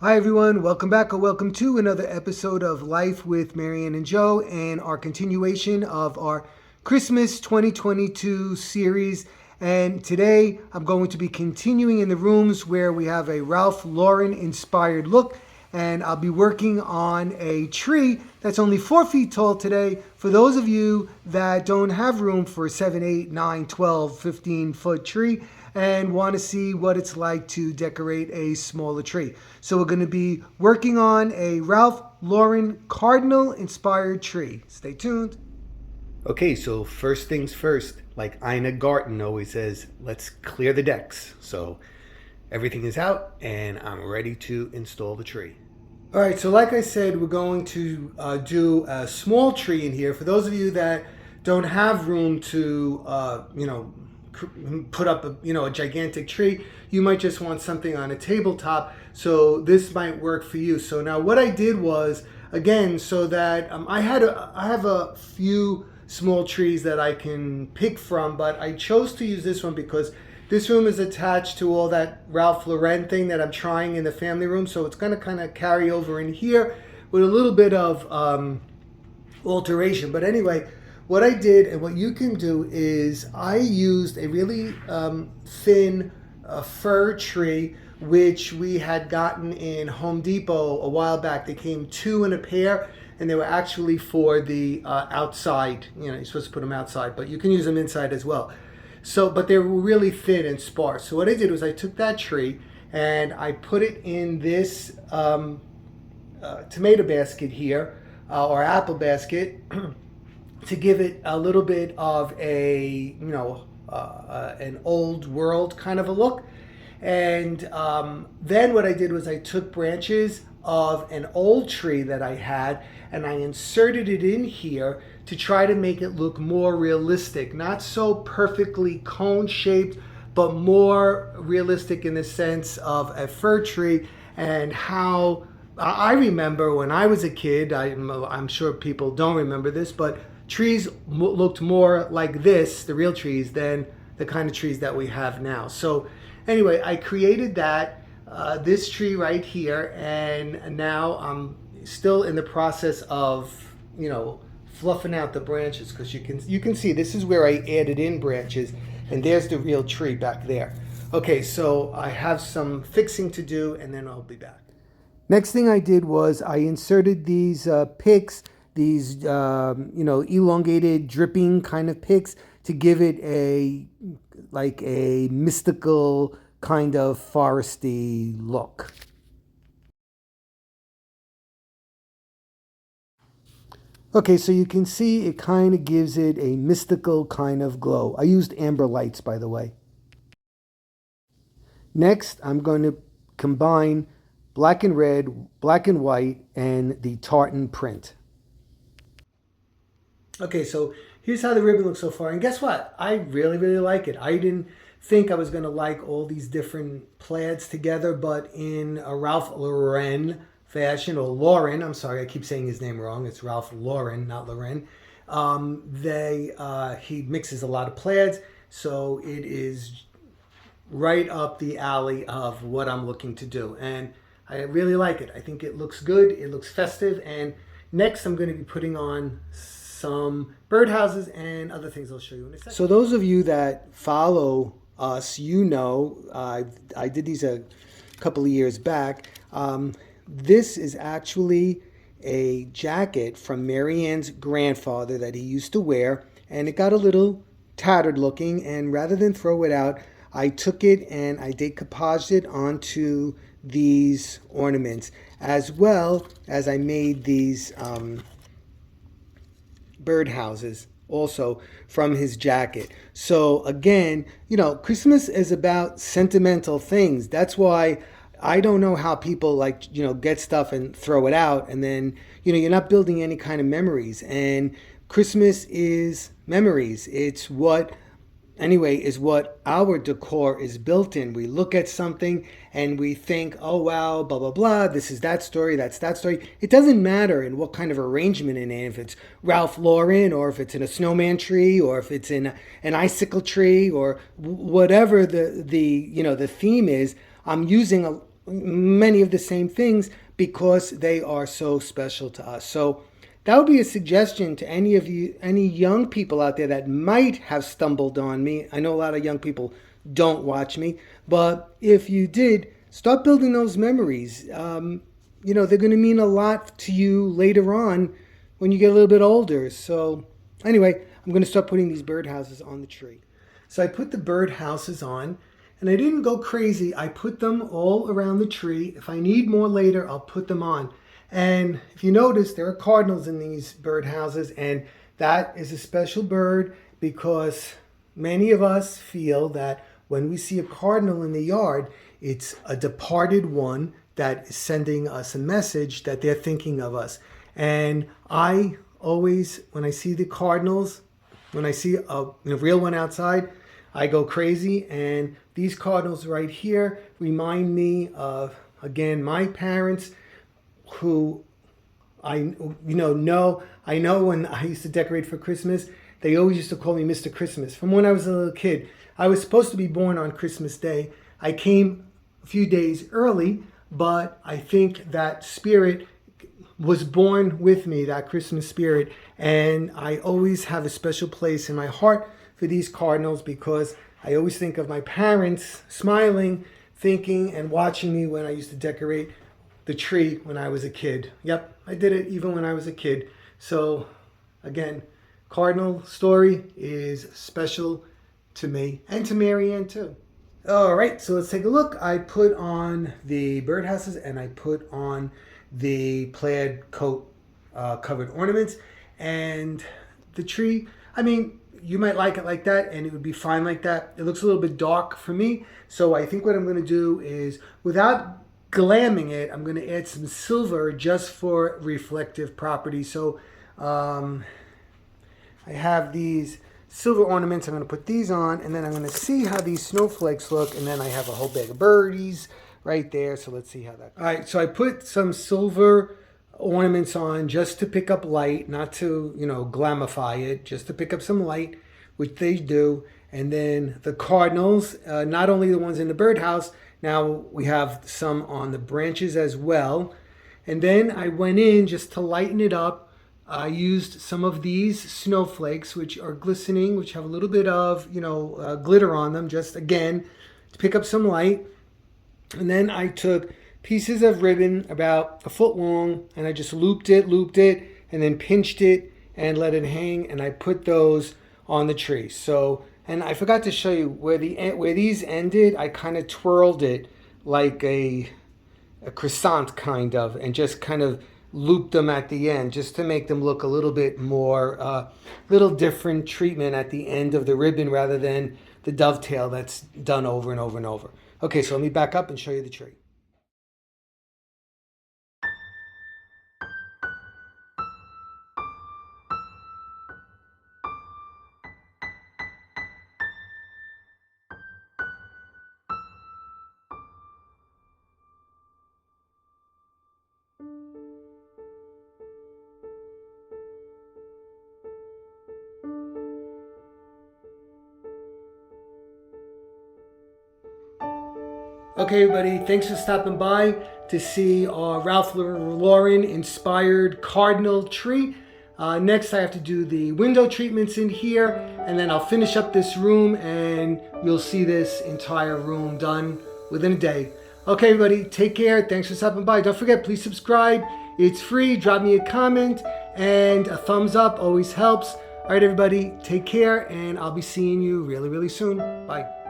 Hi, everyone. Welcome back or welcome to another episode of Life with Marianne and Joe and our continuation of our Christmas 2022 series. And today I'm going to be continuing in the rooms where we have a Ralph Lauren inspired look. And I'll be working on a tree that's only 4 feet tall today. For those of you that don't have room for a 7, 8, 9, 12, 15-foot tree, and want to see what it's like to decorate a smaller tree. So we're going to be working on a Ralph Lauren Cardinal inspired tree. Stay tuned. Okay, so first things first, like Ina Garten always says, let's clear the decks. So everything is out and I'm ready to install the tree. All right, so like I said, we're going to do a small tree in here. For those of you that don't have room to, put up a gigantic tree, you might just want something on a tabletop. So this might work for you. So now what I did was, again, so that I have a few small trees that I can pick from, but I chose to use this one because this room is attached to all that Ralph Lauren thing that I'm trying in the family room. So it's going to kind of carry over in here with a little bit of alteration. But anyway, what I did and what you can do is I used a really thin fir tree, which we had gotten in Home Depot a while back. They came two in a pair, and they were actually for the outside. You're supposed to put them outside, but you can use them inside as well. So, but they were really thin and sparse. So what I did was I took that tree and I put it in this tomato basket here, or apple basket, to give it a little bit of a, an old world kind of a look. And then what I did was I took branches of an old tree that I had and I inserted it in here to try to make it look more realistic. Not so perfectly cone shaped, but more realistic in the sense of a fir tree and how I remember when I was a kid. I'm sure people don't remember this, but trees looked more like this, the real trees, than the kind of trees that we have now. So anyway, I created this tree right here, and now I'm still in the process of, fluffing out the branches, because you can see this is where I added in branches, and there's the real tree back there. Okay, so I have some fixing to do, and then I'll be back. Next thing I did was I inserted these picks, these elongated dripping kind of picks, to give it a mystical kind of foresty look. Okay, so you can see it kind of gives it a mystical kind of glow. I used amber lights, by the way. Next, I'm going to combine black and red, black and white, and the tartan print. Okay, so here's how the ribbon looks so far. And guess what? I really, really like it. I didn't think I was going to like all these different plaids together, but in a Ralph Lauren fashion, or Lauren, I'm sorry, I keep saying his name wrong. It's Ralph Lauren, not Lauren. He mixes a lot of plaids, so it is right up the alley of what I'm looking to do. And I really like it. I think it looks good. It looks festive. And next I'm going to be putting on some birdhouses and other things I'll show you in a second. So those of you that follow us, I did these a couple of years back. This is actually a jacket from Marianne's grandfather that he used to wear, and it got a little tattered looking, and rather than throw it out, I took it and I decoupaged it onto these ornaments, as well as I made these birdhouses also from his jacket. So again, Christmas is about sentimental things. That's why I don't know how people get stuff and throw it out, and then you're not building any kind of memories. And Christmas is memories. It's what our decor is built in. We look at something and we think, oh wow, blah blah blah, this is that story, that's that story. It doesn't matter in what kind of arrangement in it, if it's Ralph Lauren, or if it's in a snowman tree, or if it's in an icicle tree, or whatever the theme is. I'm using many of the same things because they are so special to us. So that would be a suggestion to any of you, any young people out there that might have stumbled on me. I know a lot of young people don't watch me, but if you did, start building those memories. They're going to mean a lot to you later on when you get a little bit older. So anyway, I'm going to start putting these birdhouses on the tree. So I put the birdhouses on, and I didn't go crazy. I put them all around the tree. If I need more later, I'll put them on. And if you notice, there are cardinals in these birdhouses, and that is a special bird because many of us feel that when we see a cardinal in the yard, it's a departed one that is sending us a message that they're thinking of us. And I always, when I see the cardinals, when I see a real one outside, I go crazy. And these cardinals right here remind me of, again, my parents, who I know when I used to decorate for Christmas, they always used to call me Mr. Christmas. From when I was a little kid, I was supposed to be born on Christmas Day. I came a few days early, but I think that spirit was born with me, that Christmas spirit, and I always have a special place in my heart for these cardinals because I always think of my parents smiling, thinking, and watching me when I used to decorate the tree when I was a kid. Yep, I did it even when I was a kid. So again, cardinal story is special to me and to Marianne too. All right, so let's take a look. I put on the birdhouses and I put on the plaid coat covered ornaments, and the tree, I mean, you might like it like that and it would be fine like that. It looks a little bit dark for me. So I think what I'm going to do is, without glamming it, I'm going to add some silver just for reflective property. So I have these silver ornaments. I'm going to put these on, and then I'm going to see how these snowflakes look, and then I have a whole bag of birdies right there. So let's see how that goes. All right, so I put some silver ornaments on just to pick up light, not to glamify it, just to pick up some light, which they do. And then the cardinals, not only the ones in the birdhouse, now we have some on the branches as well. And then I went in just to lighten it up. I used some of these snowflakes, which are glistening, which have a little bit of glitter on them, just again to pick up some light. And then I took pieces of ribbon about a foot long, and I just looped it, and then pinched it and let it hang. And I put those on the tree. So, and I forgot to show you where these ended. I kind of twirled it like a croissant kind of, and just kind of looped them at the end just to make them look a little bit more, little different treatment at the end of the ribbon rather than the dovetail that's done over and over and over. Okay, so let me back up and show you the tree. Okay, everybody, thanks for stopping by to see our Ralph Lauren inspired cardinal tree. Next, I have to do the window treatments in here, and then I'll finish up this room, and you'll see this entire room done within a day. Okay, everybody, take care. Thanks for stopping by. Don't forget, please subscribe. It's free. Drop me a comment, and a thumbs up always helps. All right, everybody, take care, and I'll be seeing you really, really soon. Bye.